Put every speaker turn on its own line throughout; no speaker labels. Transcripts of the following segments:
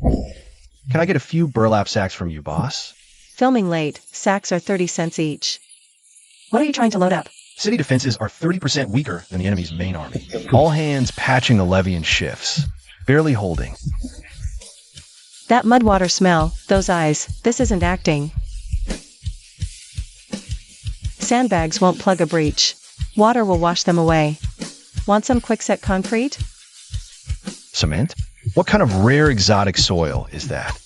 Can I get a few burlap sacks from you, boss?
Filming late, sacks are 30 cents each. What are you trying to load up?
City defenses are 30% weaker than the enemy's main army. All hands patching the levee in shifts. Barely holding.
That mud water smell, those eyes, this isn't acting. Sandbags won't plug a breach. Water will wash them away. Want some quickset concrete?
Cement? What kind of rare exotic soil is that?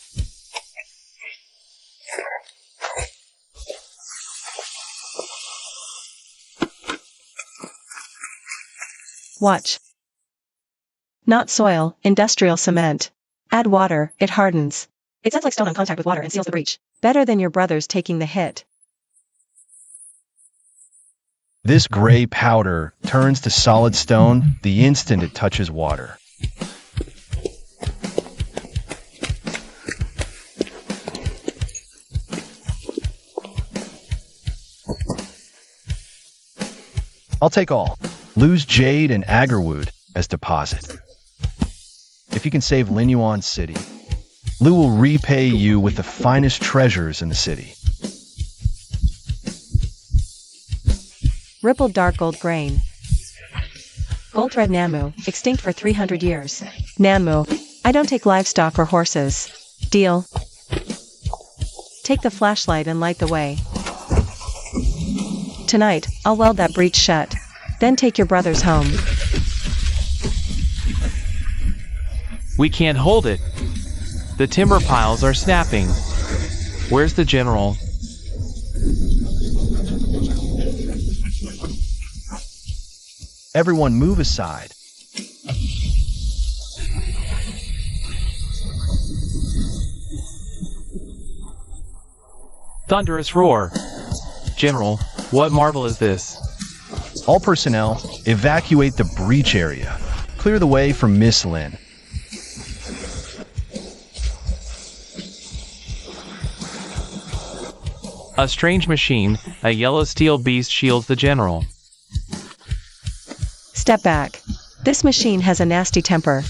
Watch. Not soil, industrial cement. Add water, it hardens. It sets like stone on contact with water and seals the breach. Better than your brothers taking the hit.
This gray powder turns to solid stone the instant it touches water. I'll take all. Lose jade and agarwood as deposit. If you can save Linyuan City, Lu will repay you with the finest treasures in the city.
Rippled dark gold grain. Gold thread Namu, extinct for 300 years. Namu, I don't take livestock or horses. Deal. Take the flashlight and light the way. Tonight, I'll weld that breach shut. Then take your brothers home.
We can't hold it. The timber piles are snapping. Where's the general?
Everyone move aside.
Thunderous roar. General, what marvel is this?
All personnel, evacuate the breach area. Clear the way for Miss Lin.
A strange machine, a yellow steel beast shields the general.
Step back. This machine has a nasty temper.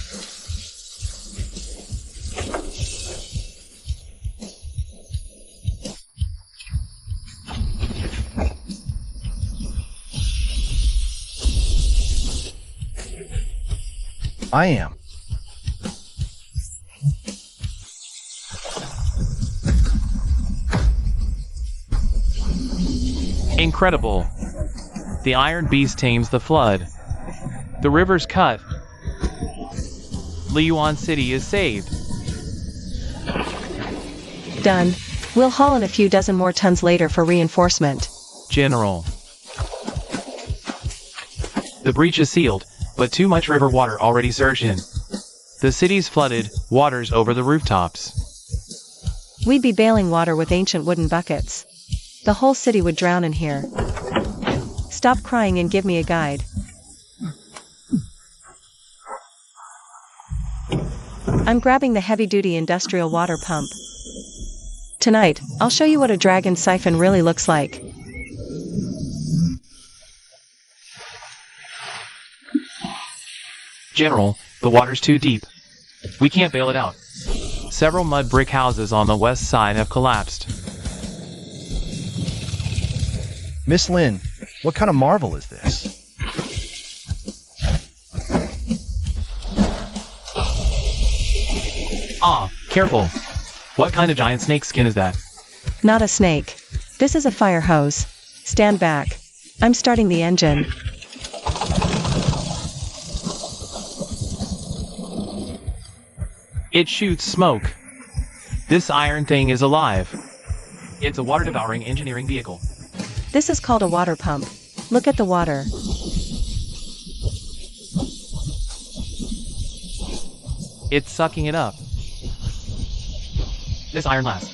I am.
Incredible. The iron beast tames the flood. The river's cut. Linyuan City is saved.
Done. We'll haul in a few dozen more tons later for reinforcement.
General. The breach is sealed, but too much river water already surged in. The city's flooded, water's over the rooftops.
We'd be bailing water with ancient wooden buckets. The whole city would drown in here. Stop crying and give me a guide. I'm grabbing the heavy-duty industrial water pump. Tonight, I'll show you what a dragon siphon really looks like.
General, the water's too deep. We can't bail it out. Several mud brick houses on the west side have collapsed.
Miss Lin, what kind of marvel is this?
Ah, careful. What kind of giant snake skin is that?
Not a snake. This is a fire hose. Stand back. I'm starting the engine.
It shoots smoke. This iron thing is alive. It's a water-devouring engineering vehicle.
This is called a water pump. Look at the water.
It's sucking it up. This iron lass.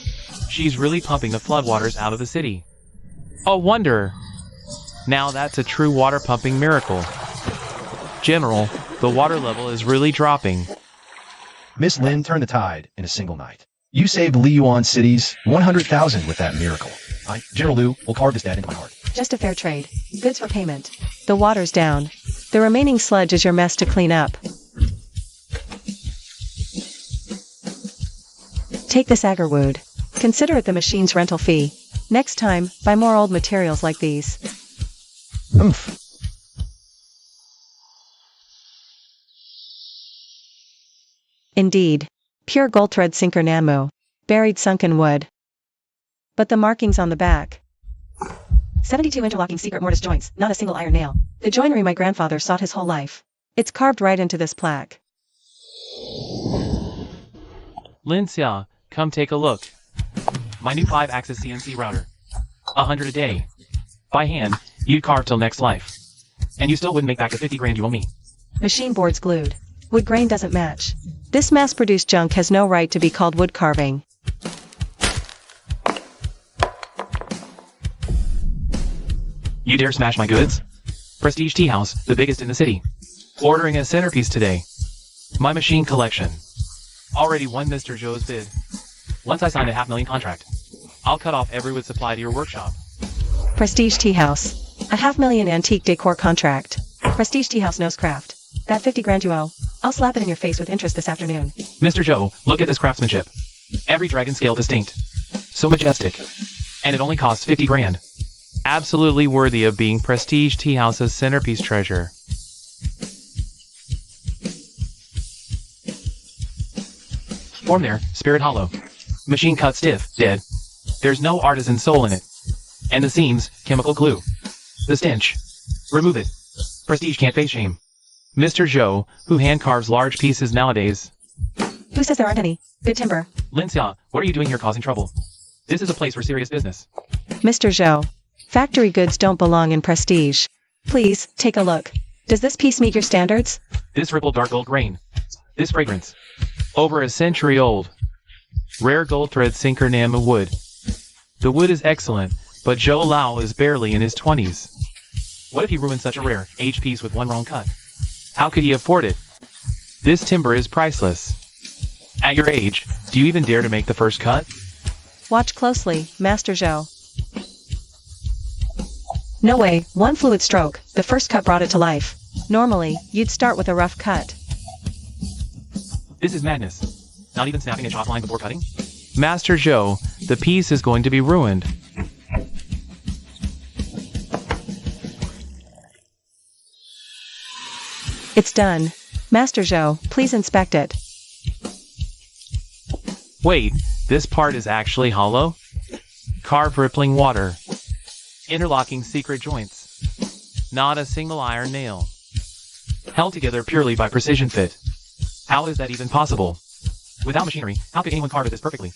She's really pumping the floodwaters out of the city. Oh wonder! Now that's a true water pumping miracle. General, the water level is really dropping.
Miss Lin turned the tide in a single night. You saved Linyuan City's 100,000 with that miracle. I, General Liu, will carve this debt into my heart.
Just a fair trade. Goods for payment. The water's down. The remaining sludge is your mess to clean up. Take this agarwood. Consider it the machine's rental fee. Next time, buy more old materials like these.
Oomph.
Indeed. Pure gold thread sinker Namu. Buried sunken wood. But the markings on the back. 72 interlocking secret mortise joints, not a single iron nail. The joinery my grandfather sought his whole life. It's carved right into this plaque.
Lin Xia, come take a look. My new 5-axis CNC router. 100 a day. By hand, you'd carve till next life. And you still wouldn't make back the 50 grand you owe me.
Machine boards glued. Wood grain doesn't match. This mass-produced junk has no right to be called wood carving.
You dare smash my goods? Prestige tea house, the biggest in the city. Ordering a centerpiece today. My machine collection. Already won Mr. Zhou's bid. Once I sign a $500,000 contract, I'll cut off every wood supply to your workshop.
Prestige tea house. A $500,000 antique decor contract. Prestige tea house knows craft. That 50 grand you owe, I'll slap it in your face with interest this afternoon.
Mr. Zhou, look at this craftsmanship. Every dragon scale distinct. So majestic. And it only costs 50 grand. Absolutely worthy of being Prestige Tea House's centerpiece treasure. Form there, spirit hollow. Machine cut stiff, dead. There's no artisan soul in it. And the seams, chemical glue. The stench. Remove it. Prestige can't face shame. Mr. Zhou, who hand carves large pieces nowadays.
Who says there aren't any? Good timber.
Lin Xia, what are you doing here causing trouble? This is a place for serious business.
Mr. Zhou. Factory goods don't belong in Prestige. Please, take a look. Does this piece meet your standards?
This rippled dark gold grain. This fragrance. Over a century old. Rare gold thread sinker Namu wood. The wood is excellent, but Zhou Lao is barely in his 20s. What if he ruined such a rare, aged piece with one wrong cut? How could he afford it? This timber is priceless. At your age, do you even dare to make the first cut?
Watch closely, Master Zhou. No way, one fluid stroke, the first cut brought it to life. Normally, you'd start with a rough cut.
This is madness. Not even snapping a chalk line before cutting? Master Zhou, the piece is going to be ruined.
It's done. Master Zhou, please inspect it.
Wait, this part is actually hollow? Carved rippling water. Interlocking secret joints. Not a single iron nail. Held together purely by precision fit. How is that even possible? Without machinery, how could anyone carve it this perfectly?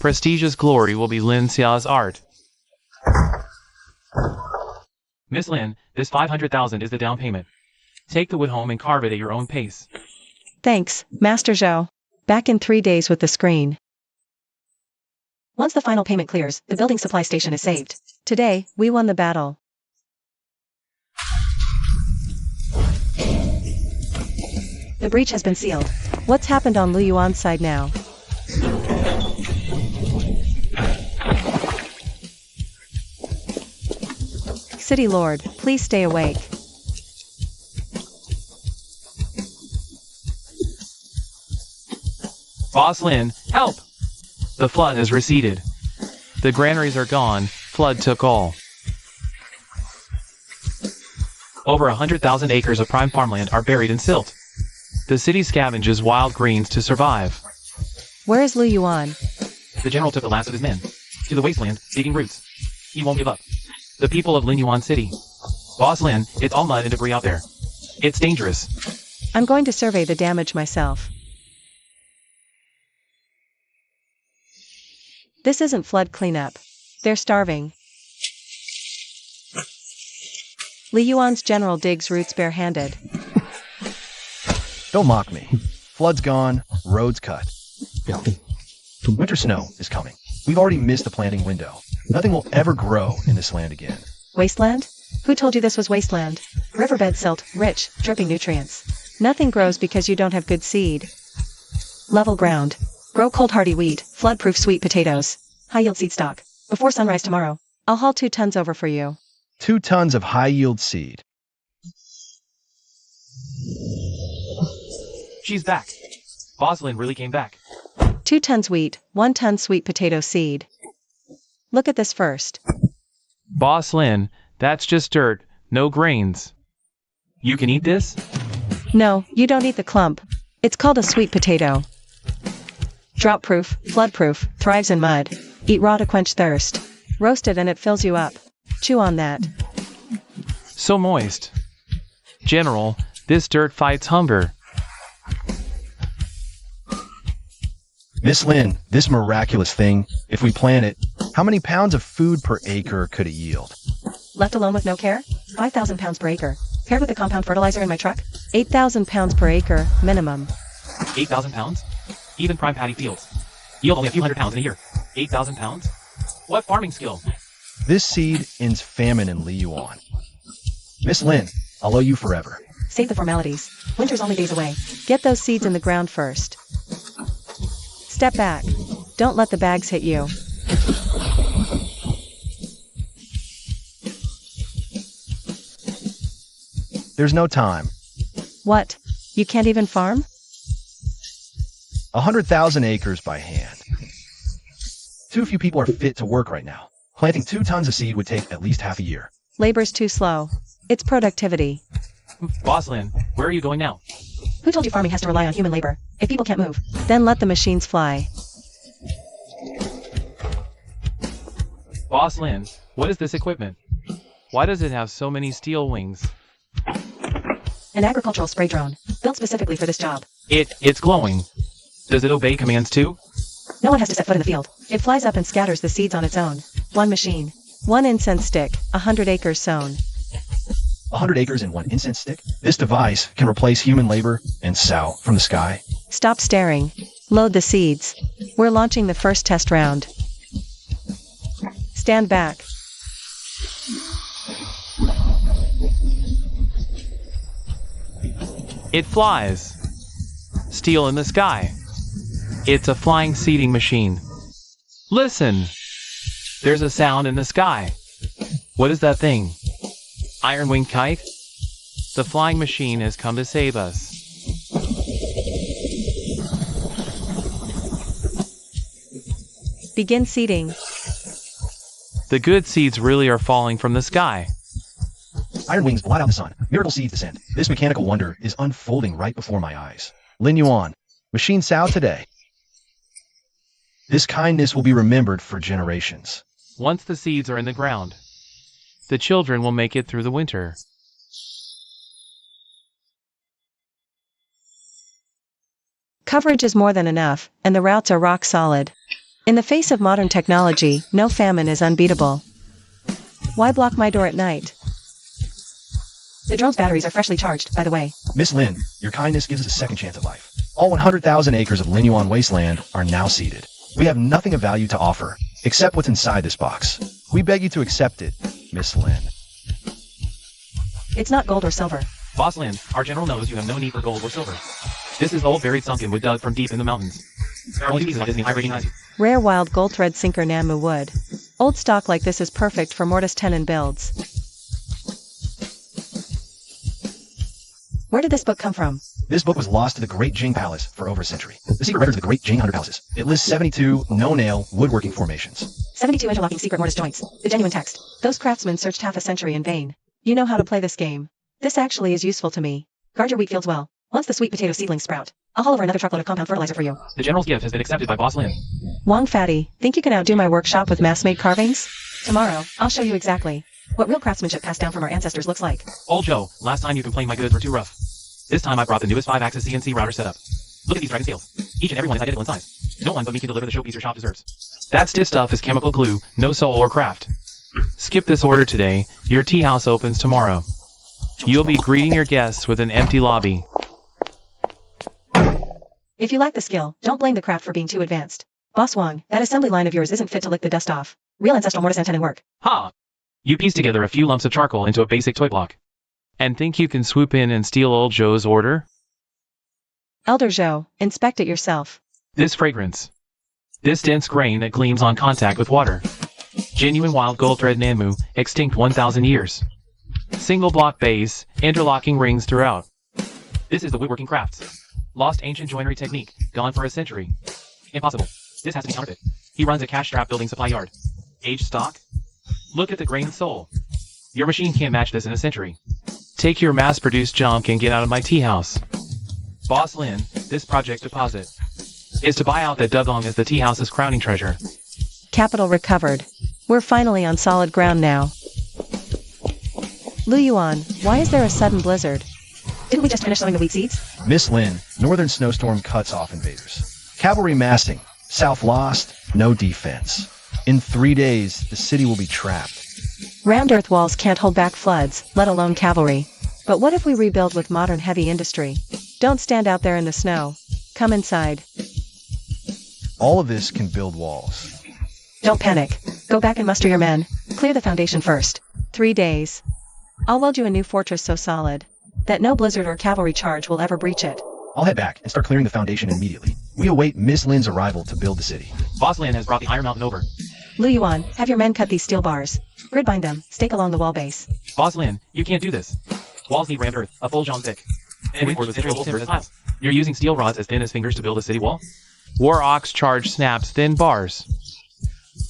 Prestigious glory will be Lin Xia's art. Miss Lin, this 500,000 is the down payment. Take the wood home and carve it at your own pace.
Thanks, Master Zhou. Back in 3 days with the screen. Once the final payment clears, the building supply station is saved. Today, we won the battle. The breach has been sealed. What's happened on Lu Yuan's side now? City Lord, please stay awake.
Boss Lin, help! The flood has receded. The granaries are gone, flood took all. Over 100,000 acres of prime farmland are buried in silt. The city scavenges wild greens to survive.
Where is Lu Yuan?
The general took the last of his men. To the wasteland, digging roots. He won't give up. The people of Lin Yuan City. Boss Lin, it's all mud and debris out there. It's dangerous.
I'm going to survey the damage myself. This isn't flood cleanup. They're starving. Li Yuan's general digs roots barehanded.
Don't mock me. Flood's gone, road's cut. Winter snow is coming. We've already missed the planting window. Nothing will ever grow in this land again.
Wasteland? Who told you this was wasteland? Riverbed silt, rich, dripping nutrients. Nothing grows because you don't have good seed. Level ground. Grow cold hardy wheat, flood-proof sweet potatoes. High-yield seed stock. Before sunrise tomorrow, I'll haul 2 tons over for you.
2 tons of high-yield seed.
She's back. Boss Lin really came back.
2 tons wheat, 1 ton sweet potato seed. Look at this first.
Boss Lynn, that's just dirt, no grains. You can eat this?
No, you don't eat the clump. It's called a sweet potato. Drought-proof, flood-proof, thrives in mud. Eat raw to quench thirst. Roast it and it fills you up. Chew on that.
So moist. General, this dirt fights hunger.
Miss Lynn, this miraculous thing, if we plant it, how many pounds of food per acre could it yield?
Left alone with no care? 5,000 pounds per acre. Paired with the compound fertilizer in my truck? 8,000 pounds per acre, minimum.
8,000 pounds? Even prime paddy fields. Yield only a few hundred pounds in a year. 8,000 pounds? What farming skill?
This seed ends famine in Liyuan. Miss Lynn, I'll owe you forever.
Save the formalities. Winter's only days away. Get those seeds in the ground first. Step back. Don't let the bags hit you.
There's no time.
What? You can't even farm?
100,000 acres by hand. Too few people are fit to work right now. Planting 2 tons of seed would take at least half a year.
Labor's too slow. It's productivity.
Boss Lynn, where are you going now?
Who told you farming has to rely on human labor? If people can't move, then let the machines fly.
Boss Lynn, what is this equipment? Why does it have so many steel wings?
An agricultural spray drone, built specifically for this job.
It's glowing. Does it obey commands too?
No one has to set foot in the field. It flies up and scatters the seeds on its own. One machine. 1 incense stick, 100 acres sown.
100 acres in 1 incense stick? This device can replace human labor and sow from the sky.
Stop staring. Load the seeds. We're launching the first test round. Stand back.
It flies. Steel in the sky. It's a flying seeding machine. Listen! There's a sound in the sky. What is that thing? Iron winged kite? The flying machine has come to save us.
Begin seeding.
The good seeds really are falling from the sky.
Iron wings blot out the sun. Miracle seeds descend. This mechanical wonder is unfolding right before my eyes. Lin Yuan, machine sow today. This kindness will be remembered for generations.
Once the seeds are in the ground, the children will make it through the winter.
Coverage is more than enough, and the routes are rock solid. In the face of modern technology, no famine is unbeatable. Why block my door at night? The drone's batteries are freshly charged, by the way.
Miss Lin, your kindness gives us a second chance at life. All 100,000 acres of Linyuan wasteland are now seeded. We have nothing of value to offer, except what's inside this box. We beg you to accept it, Miss Lin.
It's not gold or silver.
Boss Lin, our general knows you have no need for gold or silver. This is old buried sunken wood dug from deep in the mountains. There are only 2 pieces like this in the high-rating ice.
Rare wild gold thread sinker Namu wood. Old stock like this is perfect for mortise tenon builds. Where did this book come from?
This book was lost to the Great Jing Palace for over a century. The secret records of the Great Jing 100 Palaces. It lists 72 no-nail woodworking formations.
72 interlocking secret mortise joints. The genuine text. Those craftsmen searched half a century in vain. You know how to play this game. This actually is useful to me. Guard your wheat fields well. Once the sweet potato seedlings sprout, I'll haul over another truckload of compound fertilizer for you.
The general's gift has been accepted by Boss Lin.
Wong Fatty, think you can outdo my workshop with mass-made carvings? Tomorrow, I'll show you exactly what real craftsmanship passed down from our ancestors looks like.
Old Joe, last time you complained my goods were too rough. This time I brought the newest 5-axis CNC router setup. Look at these dragon scales. Each and every one is identical in size. No one but me can deliver the showpiece your shop deserves. That stiff stuff is chemical glue, no soul or craft. Skip this order today. Your tea house opens tomorrow. You'll be greeting your guests with an empty lobby.
If you lack the skill, don't blame the craft for being too advanced. Boss Wong, that assembly line of yours isn't fit to lick the dust off. Real ancestral mortise and tenon work.
Ha! You piece together a few lumps of charcoal into a basic toy block. And think you can swoop in and steal old Joe's order?
Elder Joe, inspect it yourself.
This fragrance. This dense grain that gleams on contact with water. Genuine wild gold thread Namu, extinct 1,000 years. Single block base, interlocking rings throughout. This is the woodworking crafts. Lost ancient joinery technique, gone for a century. Impossible. This has to be counterfeit. He runs a cash-strapped building supply yard. Aged stock? Look at the grain soul. Your machine can't match this in a century. Take your mass-produced junk and get out of my tea house. Boss Lin, this project deposit is to buy out that dugong as the tea house's crowning treasure.
Capital recovered. We're finally on solid ground now. Lu Yuan, why is there a sudden blizzard?
Didn't we just finish sowing the wheat seeds?
Miss Lin, northern snowstorm cuts off invaders. Cavalry massing. South lost, no defense. In 3 days, the city will be trapped.
Round earth walls can't hold back floods, let alone cavalry. But what if we rebuild with modern heavy industry? Don't stand out there in the snow. Come inside.
All of this can build walls.
Don't panic. Go back and muster your men. Clear the foundation first.
3 days. I'll weld you a new fortress so solid that no blizzard or cavalry charge will ever breach it.
I'll head back and start clearing the foundation immediately. We await Miss Lin's arrival to build the city.
Boss Lin has brought the Iron Mountain over.
Lu Yuan, have your men cut these steel bars. Grid bind them, stake along the wall base.
Boss Lin, you can't do this. Walls need rammed earth, a full zhang thick. And reinforced with central timber as piles. You're using steel rods as thin as fingers to build a city wall? War Ox charge snaps thin bars.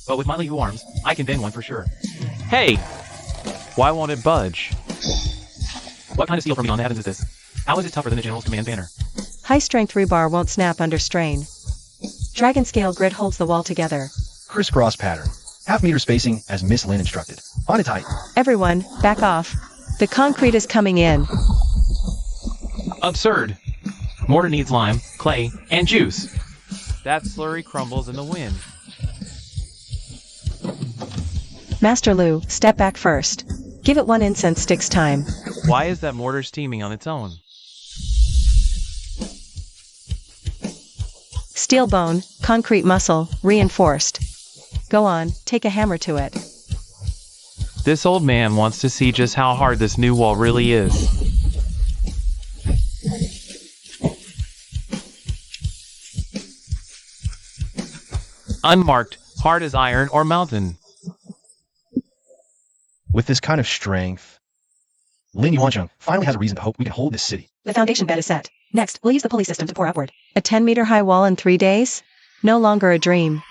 But with my Liu arms, I can bend one for sure. Hey! Why won't it budge? What kind of steel from beyond the heavens is this? How is it tougher than the General's command banner?
High-strength rebar won't snap under strain.
Dragon scale grid holds the wall together.
Crisscross pattern. Half-meter spacing as Miss Lin instructed. On it tight.
Everyone, back off. The concrete is coming in.
Absurd. Mortar needs lime, clay, and juice. That slurry crumbles in the wind.
Master Lu, step back first. Give it 1 incense sticks time.
Why is that mortar steaming on its own?
Steel bone, concrete muscle, reinforced. Go on, take a hammer to it.
This old man wants to see just how hard this new wall really is. Unmarked, hard as iron or mountain.
With this kind of strength, Lin Yuanzheng finally has a reason to hope we can hold this city.
The foundation bed is set. Next, we'll use the pulley system to pour upward.
A 10-meter high wall in 3 days? No longer a dream.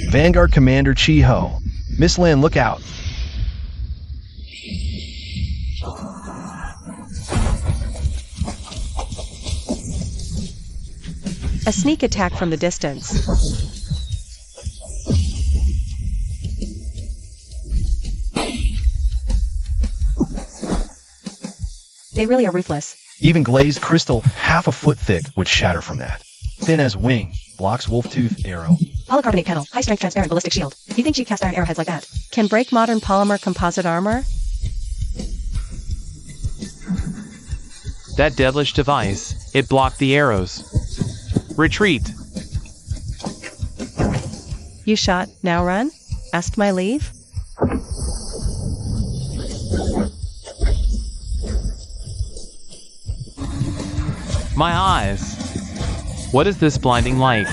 Vanguard Commander Chi Ho. Miss Lin, look out.
A sneak attack from the distance.
They really are ruthless.
Even glazed crystal, half a foot thick, would shatter from that. Thin as wing, blocks wolf tooth arrow.
Polycarbonate panel, high-strength transparent ballistic shield. You think she'd cast iron arrowheads like that?
Can break modern polymer composite armor?
That devilish device, it blocked the arrows. Retreat!
You shot, now run? Asked my leave?
My eyes! What is this blinding light?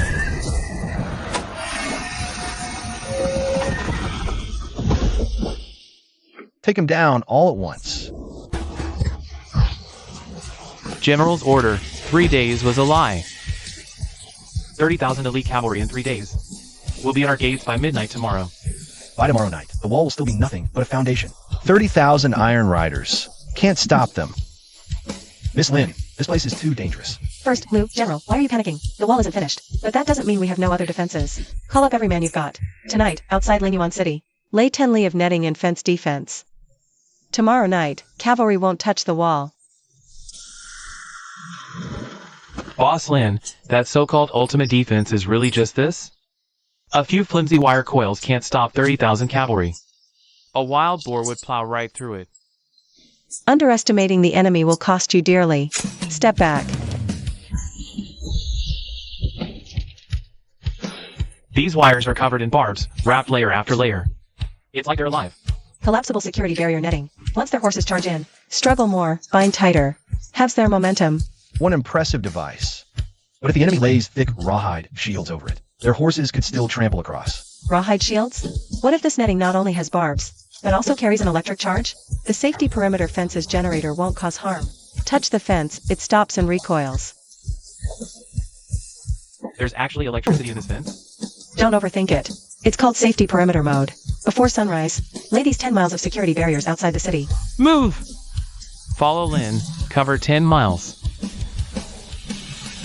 Take him down all at once.
General's order, 3 days was a lie. 30,000 elite cavalry in 3 days. We'll be at our gates by midnight tomorrow.
By tomorrow night, the wall will still be nothing but a foundation. 30,000 iron riders. Can't stop them. Miss Lin, this place is too dangerous.
First, Lu, General, why are you panicking? The wall isn't finished. But that doesn't mean we have no other defenses. Call up every man you've got. Tonight, outside Linyuan City.
Lay 10 li of netting and fence defense. Tomorrow night, cavalry won't touch the wall.
Boss Lin, that so-called ultimate defense is really just this? A few flimsy wire coils can't stop 30,000 cavalry. A wild boar would plow right through it.
Underestimating the enemy will cost you dearly. Step back.
These wires are covered in barbs, wrapped layer after layer. It's like they're alive.
Collapsible security barrier netting. Once their horses charge in,
Struggle more, bind tighter. Halves their momentum.
One impressive device. But if the enemy lays thick rawhide shields over it, their horses could still trample across.
rawhide shields? What if this netting not only has barbs, but also carries an electric charge?
The safety perimeter fence's generator won't cause harm. Touch the fence, it stops and recoils.
There's actually electricity in this fence?
Don't overthink it. It's called safety perimeter mode. Before sunrise, lay these 10 miles of security barriers outside the city.
Move! Follow Lin. Cover 10 miles.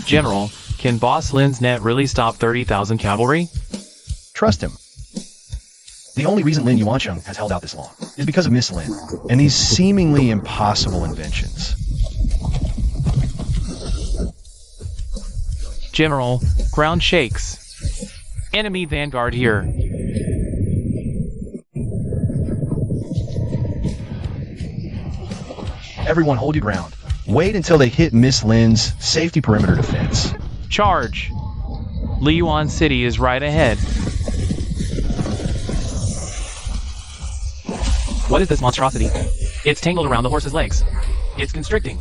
General, can Boss Lin's net really stop 30,000 cavalry?
Trust him. The only reason Lin Yuancheng has held out this long is because of Miss Lin and these seemingly impossible inventions.
General, ground shakes. Enemy vanguard here.
Everyone hold your ground. Wait until they hit Miss Lin's safety perimeter defense.
Charge. Liyuan City is right ahead. What is this monstrosity? It's tangled around the horse's legs. It's constricting.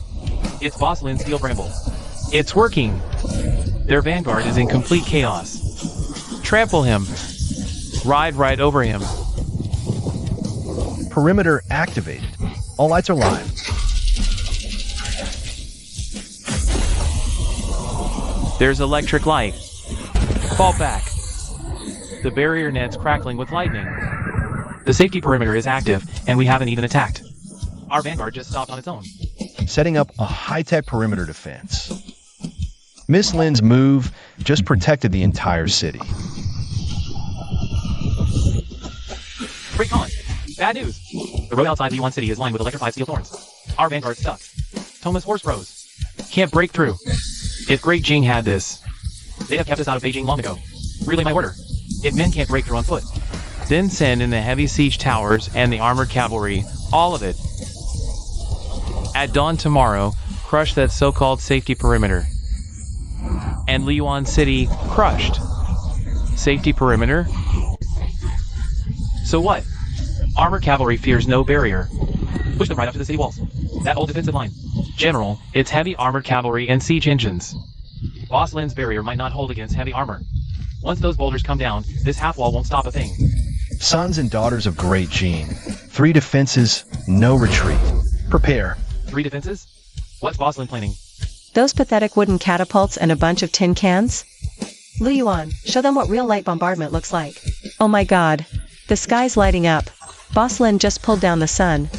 It's Boss Lin's steel bramble. It's working. Their vanguard is in complete chaos. Trample him. Ride right over him.
Perimeter activated. All lights are live.
There's electric light. Fall back. The barrier net's crackling with lightning. The safety perimeter is active, and we haven't even attacked. Our vanguard just stopped on its own.
Setting up a high-tech perimeter defense. Miss Lin's move just protected the entire city.
Great Colin. Bad news. The road outside Liyuan City is lined with electrified steel thorns. Our vanguard's stuck. Thomas horse froze. Can't break through. If Great Jing had this, they'd have kept us out of Beijing long ago. Relay my order. If men can't break through on foot, then send in the heavy siege towers and the armored cavalry, all of it. At dawn tomorrow, crush that so-called safety perimeter. And Liyuan City crushed. Safety perimeter? So what? Armored cavalry fears no barrier. Push them right up to the city walls. That old defensive line. General, it's heavy armored cavalry and siege engines. Boss Lin's barrier might not hold against heavy armor. Once those boulders come down, this half wall won't stop a thing.
Sons and daughters of Great Jing. 3 defenses, no retreat. Prepare.
3 defenses? What's Boss Lin planning?
Those pathetic wooden catapults and a bunch of tin cans?
Liyuan, show them what real light bombardment looks like.
Oh my god. The sky's lighting up. Boss Lin just pulled down the sun.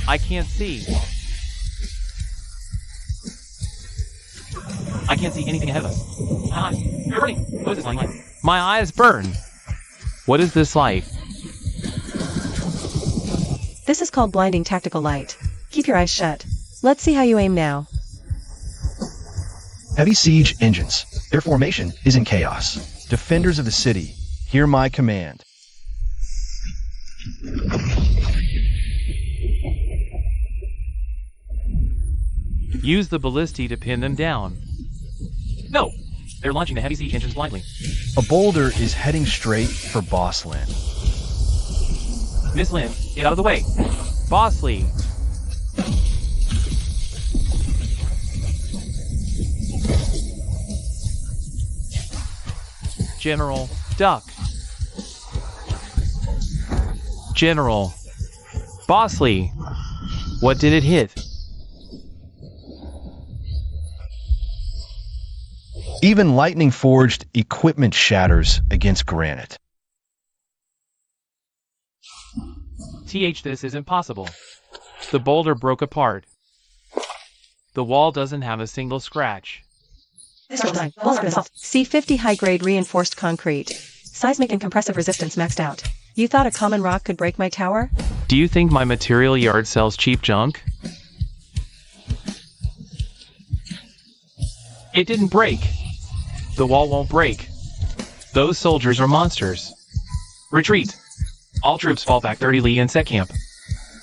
I can't see. I can't see anything ahead of us. My eyes. You're burning. What is this lying light? My eyes burn. What is this light?
This is called blinding tactical light. Keep your eyes shut.
Let's see how you aim now.
Heavy siege engines. Their formation is in chaos. Defenders of the city, hear my command.
Use the ballista to pin them down. No! They're launching the heavy siege engines blindly.
A boulder is heading straight for Boss Lin.
Miss Lin, get out of the way. Bossley. General, duck. General. Bossley. What did it hit?
Even lightning-forged equipment shatters against granite.
This is impossible. The boulder broke apart. The wall doesn't have a single scratch.
This design. Walls have been assaulted.
C50 high-grade reinforced concrete.
Seismic and compressive resistance maxed out.
You thought a common rock could break my tower?
Do you think my material yard sells cheap junk? It didn't break. The wall won't break. Those soldiers are monsters. Retreat. All troops fall back 30 li in set camp.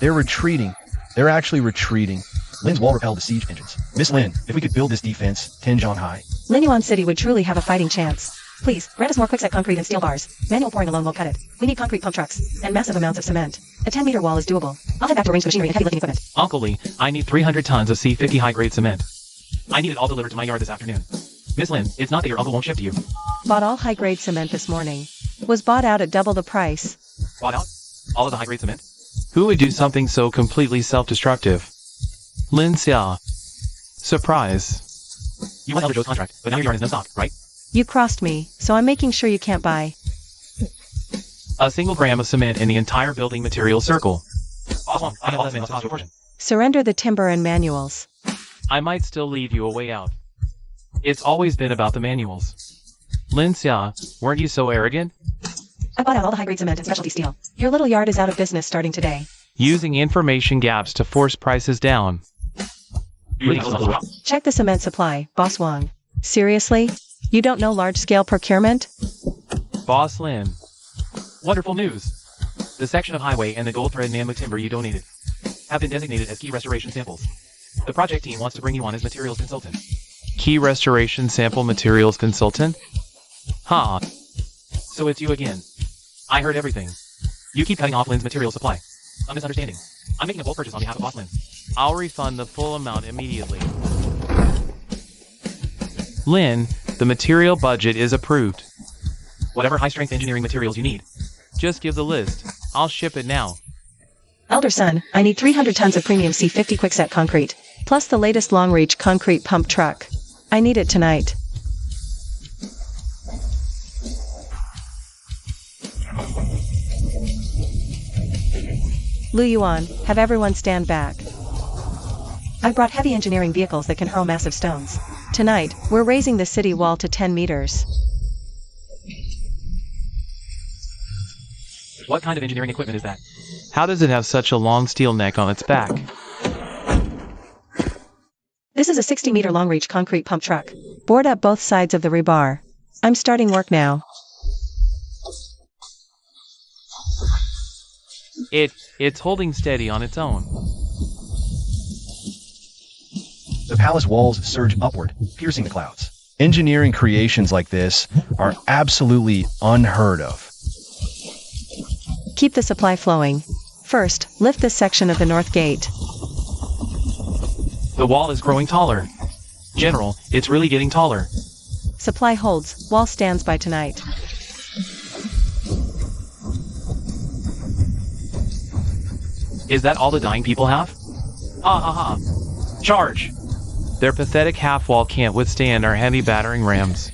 They're retreating. They're actually retreating. Lin's wall repelled the siege engines. Miss Lin, if we could build this defense 10 Zhang high.
Liyuan City would truly have a fighting chance. Please, grant us more quickset concrete and steel bars. Manual pouring alone won't cut it. We need concrete pump trucks, and massive amounts of cement. A 10-meter wall is doable. I'll head back to arrange the machinery and heavy lifting equipment.
Uncle Lee, I need 300 tons of C50 high-grade cement. I need it all delivered to my yard this afternoon. Miss Lin, it's not that your uncle won't ship to you.
Bought all high-grade cement this morning. Was bought out at double the price.
Bought out? All of the high-grade cement? Who would do something so completely self-destructive? Lin Xia, Surprise. You won Elder Joe's contract, but now your yarn is no stock, right?
You crossed me, so I'm making sure you can't buy.
A single gram of cement in the entire building material circle. Awesome. I have all that cement to portion.
Surrender the timber and manuals.
I might still leave you a way out. It's always been about the manuals. Linsia, weren't you so arrogant?
I bought out all the high-grade cement and specialty steel. Your little yard is out of business starting today.
Using information gaps to force prices down.
Check the cement supply, Boss Wong. Seriously? You don't know large-scale procurement?
Boss Lin. Wonderful news. The section of highway and the gold thread Nammo timber you donated have been designated as key restoration samples. The project team wants to bring you on as materials consultant. Key restoration sample materials consultant? Huh. So it's you again. I heard everything. You keep cutting off Lin's material supply. A misunderstanding. I'm making a bulk purchase on behalf of Boss Lin. I'll refund the full amount immediately. Lin, the material budget is approved. Whatever high-strength engineering materials you need, just give the list. I'll ship it now.
Elder son, I need 300 tons of premium C50 quickset concrete.
Plus the latest long-reach concrete pump truck. I need it tonight. Lu Yuan, have everyone stand back.
I brought heavy engineering vehicles that can hurl massive stones.
Tonight, we're raising the city wall to 10 meters.
What kind of engineering equipment is that? How does it have such a long steel neck on its back?
This is a 60-meter long-reach concrete pump truck.
Board up both sides of the rebar. I'm starting work now.
It's holding steady on its own.
The palace walls surge upward, piercing the clouds. Engineering creations like this are absolutely unheard of.
Keep the supply flowing. First, lift this section of the north gate.
The wall is growing taller. General, it's really getting taller.
Supply holds, wall stands by tonight.
Is that all the dying people have? Ha ha ha. Charge! Their pathetic half-wall can't withstand our heavy battering rams.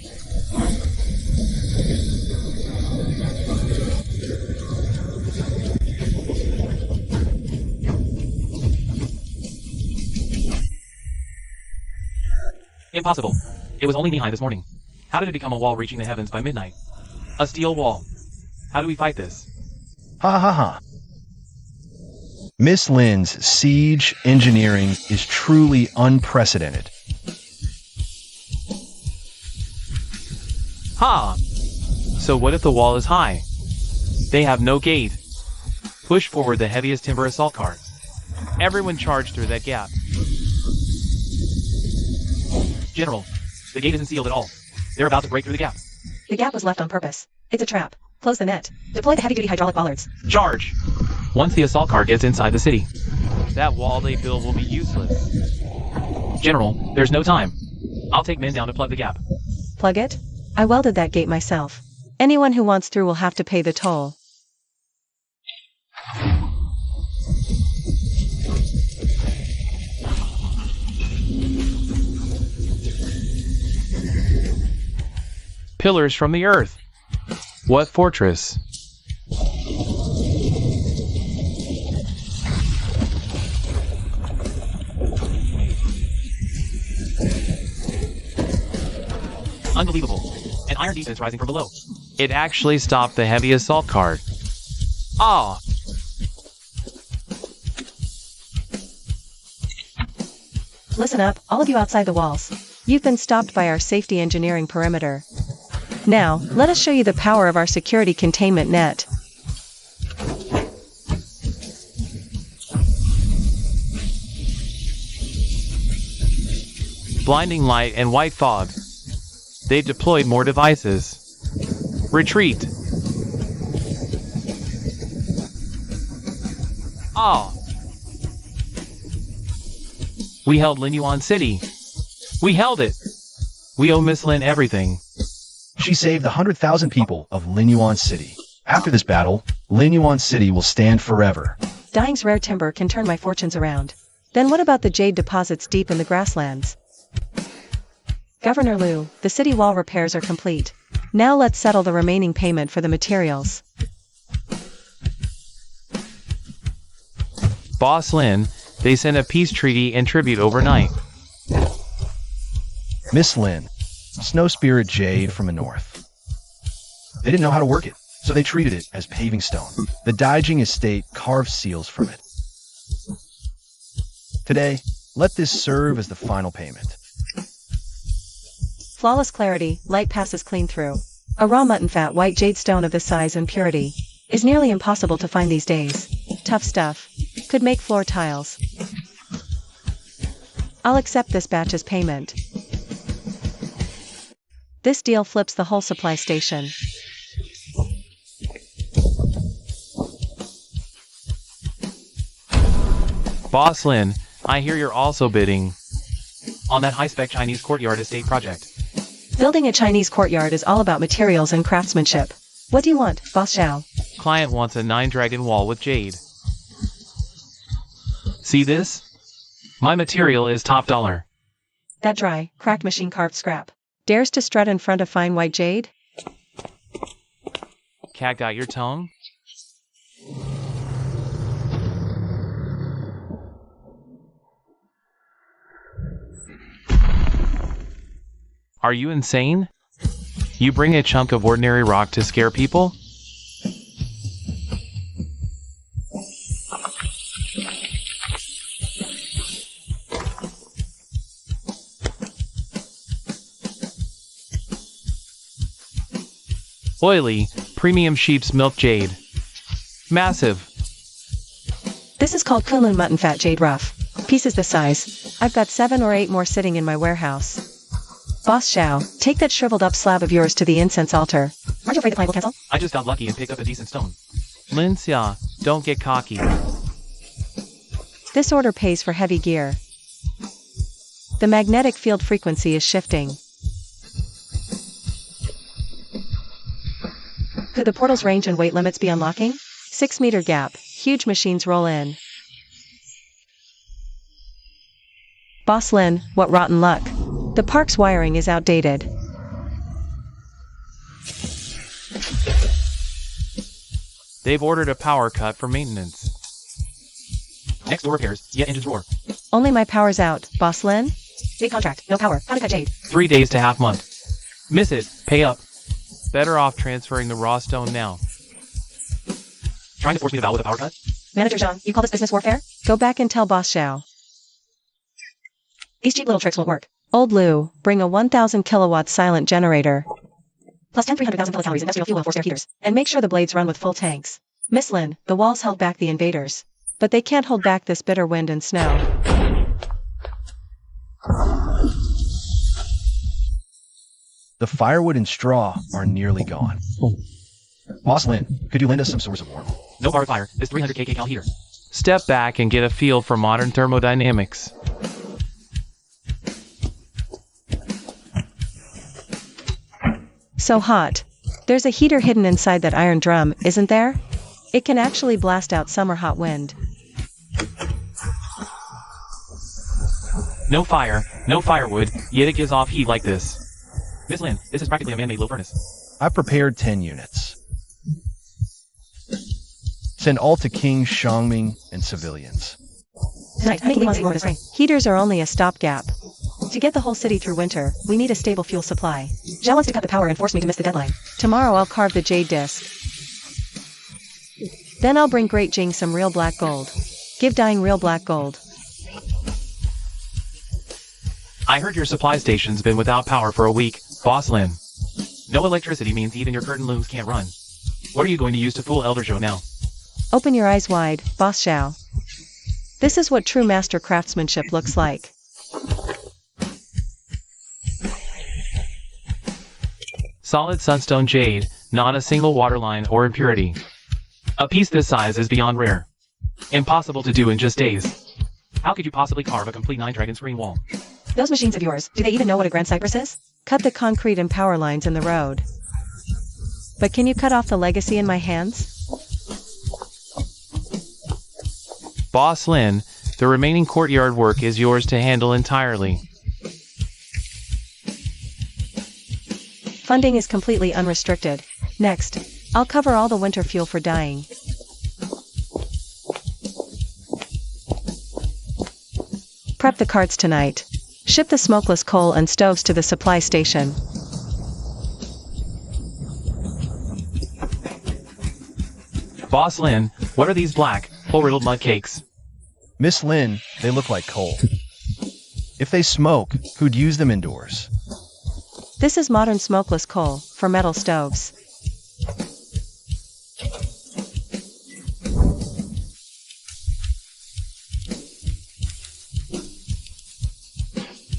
Impossible. It was only knee-high this morning. How did it become a wall reaching the heavens by midnight? A steel wall. How do we fight this?
Ha ha ha. Miss Lin's siege engineering is truly unprecedented.
Ha! So what if the wall is high? They have no gate. Push forward the heaviest timber assault cart. Everyone charge through that gap. General, the gate isn't sealed at all. They're about to break through the gap.
The gap was left on purpose. It's a trap. Close the net. Deploy the heavy-duty hydraulic bollards.
Charge! Once the assault car gets inside the city, that wall they build will be useless. General, there's no time. I'll take men down to plug the gap.
Plug it? I welded that gate myself. Anyone who wants through will have to pay the toll.
Pillars from the earth. What fortress? Unbelievable. An iron defense rising from below. It actually stopped the heavy assault cart. Ah!
Listen up, all of you outside the walls.
You've been stopped by our safety engineering perimeter. Now, let us show you the power of our security containment net.
Blinding light and white fog. They've deployed more devices. Retreat. Ah. We held Linyuan City. We held it. We owe Miss Lin everything.
She saved the 100,000 people of Linyuan City. After this battle, Linyuan City will stand forever.
Dying's rare timber can turn my fortunes around.
Then what about the jade deposits deep in the grasslands? Governor Liu, the city wall repairs are complete. Now let's settle the remaining payment for the materials.
Boss Lin, they sent a peace treaty and tribute overnight.
Miss Lin, snow spirit jade from the north. They didn't know how to work it, so they treated it as paving stone. The Daijing estate carved seals from it. Today, let this serve as the final payment.
Flawless clarity, light passes clean through. A raw mutton fat white jade stone of this size and purity is nearly impossible to find these days. Tough stuff. Could make floor tiles. I'll accept this batch as payment. This deal flips the whole supply station.
Boss Lin, I hear you're also bidding on that high-spec Chinese courtyard estate project.
Building a Chinese courtyard is all about materials and craftsmanship. What do you want, Boss Xiao?
Client wants a 9-dragon wall with jade. See this? My material is top dollar.
That dry, cracked machine carved scrap dares to strut in front of fine white jade?
Cat got your tongue? Are you insane? You bring a chunk of ordinary rock to scare people? Oily, premium sheep's milk jade. Massive.
This is called Kunlun mutton fat jade rough. Pieces this size. I've got 7 or 8 more sitting in my warehouse. Boss Xiao, take that shriveled up slab of yours to the incense altar. Aren't you afraid the client will cancel?
I just got lucky and picked up a decent stone. Lin Xia, don't get cocky.
This order pays for heavy gear. The magnetic field frequency is shifting. Could the portal's range and weight limits be unlocking? 6-meter gap. Huge machines roll in. Boss Lin, what rotten luck. The park's wiring is outdated.
They've ordered a power cut for maintenance. Next door repairs, yet engines roar.
Only my power's out, Boss Lin? Big contract, no power, how to cut jade?
3 days to half month. Miss it, pay up. Better off transferring the raw stone now. Trying to force me to vow with a power cut?
Manager Zhang, you call this business warfare? Go back and tell Boss Xiao. These cheap little tricks won't work. Old Liu, bring a 1,000 kilowatt silent generator. Plus 10 300,000 kilocalories industrial fuel oil for stair heaters. And make sure the blades run with full tanks. Miss Lin, the walls held back the invaders. But they can't hold back this bitter wind and snow.
The firewood and straw are nearly gone. Boss Lin, could you lend us some source of warmth?
No power fire, this 300 kcal heater. Step back and get a feel for modern thermodynamics.
So hot. There's a heater hidden inside that iron drum, isn't there? It can actually blast out summer hot wind.
No fire, no firewood, yet it gives off heat like this. Miss Lin, this is practically a man-made low furnace.
I prepared 10 units. Send all to King, Shangming, and civilians.
Tonight, I think we want to ignore this rain. Heaters are only a stopgap. To get the whole city through winter, we need a stable fuel supply. Zhao wants to cut the power and force me to miss the deadline. Tomorrow I'll carve the jade disc. Then I'll bring Great Jing some real black gold. Give Dying real black gold.
I heard your supply station's been without power for a week, Boss Lin. No electricity means even your curtain looms can't run. What are you going to use to fool Elder Zhou now?
Open your eyes wide, Boss Xiao. This is what true master craftsmanship looks like.
Solid sunstone jade, not a single waterline or impurity. A piece this size is beyond rare. Impossible to do in just days. How could you possibly carve a complete 9-dragon screen wall?
Those machines of yours, do they even know what a grand cypress is? Cut the concrete and power lines in the road. But can you cut off the legacy in my hands?
Boss Lin, the remaining courtyard work is yours to handle entirely.
Funding is completely unrestricted. Next, I'll cover all the winter fuel for dyeing. Prep the carts tonight. Ship the smokeless coal and stoves to the supply station.
Boss Lin, what are these black, hole-riddled mud cakes?
Miss Lin, they look like coal. If they smoke, who'd use them indoors?
This is modern smokeless coal for metal stoves.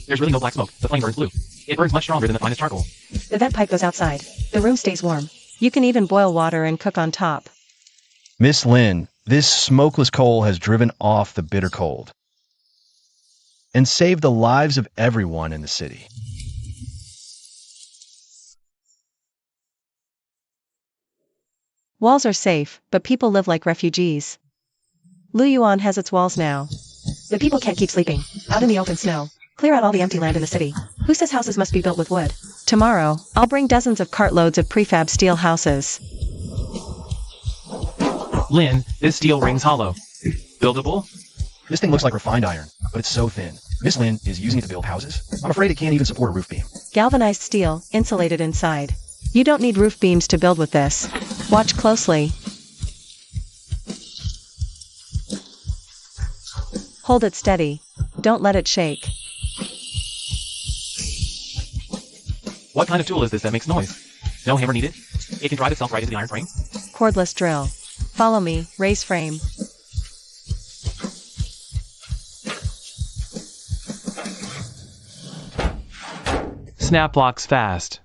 There's really no black smoke. The flame burns blue. It burns much stronger than the finest charcoal.
The vent pipe goes outside. The room stays warm. You can even boil water and cook on top.
Miss Lin, this smokeless coal has driven off the bitter cold and saved the lives of everyone in the city.
Walls are safe, but people live like refugees. Luyuan has its walls now.
The people can't keep sleeping out in the open snow. Clear out all the empty land in the city. Who says houses must be built with wood?
Tomorrow, I'll bring dozens of cartloads of prefab steel houses.
Lin, this steel rings hollow. Buildable?
This thing looks like refined iron, but it's so thin. Miss Lin is using it to build houses. I'm afraid it can't even support a roof beam.
Galvanized steel, insulated inside. You don't need roof beams to build with this. Watch closely. Hold it steady. Don't let it shake.
What kind of tool is this that makes noise? No hammer needed? It can drive itself right into the iron frame?
Cordless drill. Follow me, raise frame.
Snap locks fast.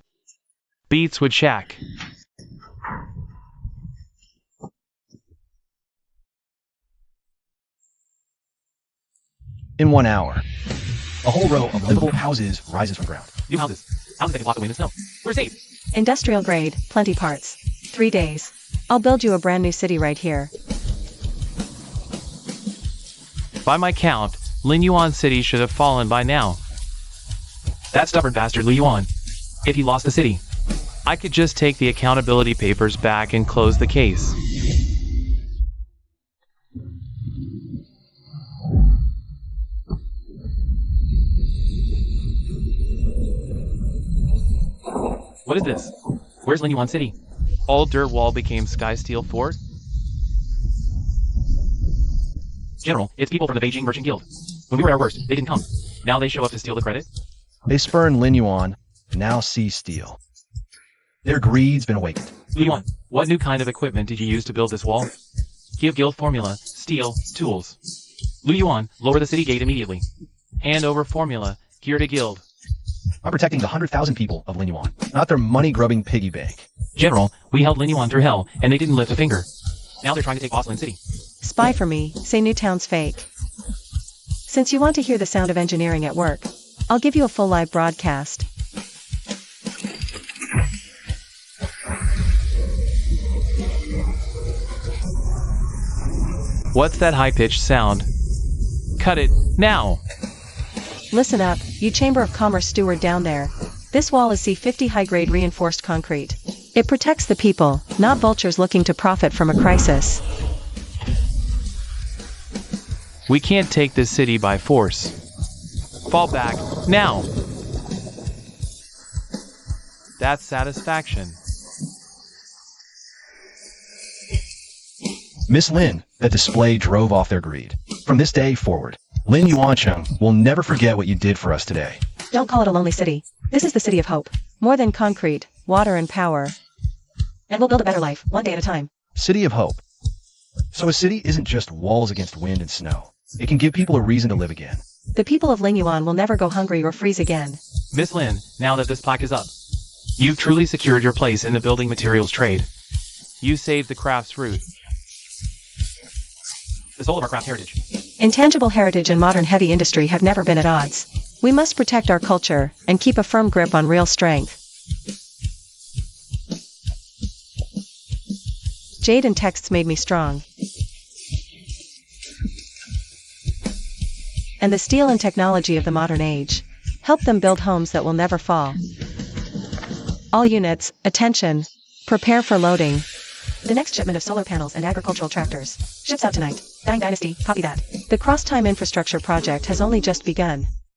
Beats would shack.
In 1 hour, a whole row of livable houses rises from ground.
New houses. Houses that can block the wind and snow. We're safe.
Industrial grade, plenty parts. 3 days. I'll build you a brand new city right here.
By my count, Lin Yuan City should have fallen by now. That stubborn bastard Li Yuan. If he lost the city, I could just take the accountability papers back and close the case. What is this? Where's Lin Yuan City? Old dirt wall became Sky Steel Fort? General, it's people from the Beijing Merchant Guild. When we were at our worst, they didn't come. Now they show up to steal the credit?
They spurn Lin Yuan, now see steel. Their greed's been awakened.
Li Yuan, what new kind of equipment did you use to build this wall? Give guild formula, steel, tools. Li Yuan, lower the city gate immediately. Hand over formula, gear to guild.
I'm protecting the 100,000 people of Lin Yuan, not their money-grubbing piggy bank.
General, we held Lin Yuan through hell, and they didn't lift a finger. Now they're trying to take Bosslin City.
Spy for me, say Newtown's fake. Since you want to hear the sound of engineering at work, I'll give you a full live broadcast.
What's that high-pitched sound? Cut it, now!
Listen up, you Chamber of Commerce steward down there. This wall is C50 high-grade reinforced concrete. It protects the people, not vultures looking to profit from a crisis.
We can't take this city by force. Fall back, now! That's satisfaction.
Miss Lin, that display drove off their greed. From this day forward, Lin Yuancheng will never forget what you did for us today.
Don't call it a lonely city. This is the city of hope.
More than concrete, water and power.
And we'll build a better life, one day at a time.
City of Hope. So a city isn't just walls against wind and snow. It can give people a reason to live again.
The people of Lingyuan will never go hungry or freeze again.
Miss Lin, now that this plaque is up, you've truly secured your place in the building materials trade. You saved the craft's root. The soul of our craft heritage.
Intangible heritage and modern heavy industry have never been at odds. We must protect our culture and keep a firm grip on real strength. Jade and texts made me strong. And the steel and technology of the modern age help them build homes that will never fall. All units, attention. Prepare for loading.
The next shipment of solar panels and agricultural tractors. Ships out tonight. Dying Dynasty, copy that.
The cross-time infrastructure project has only just begun.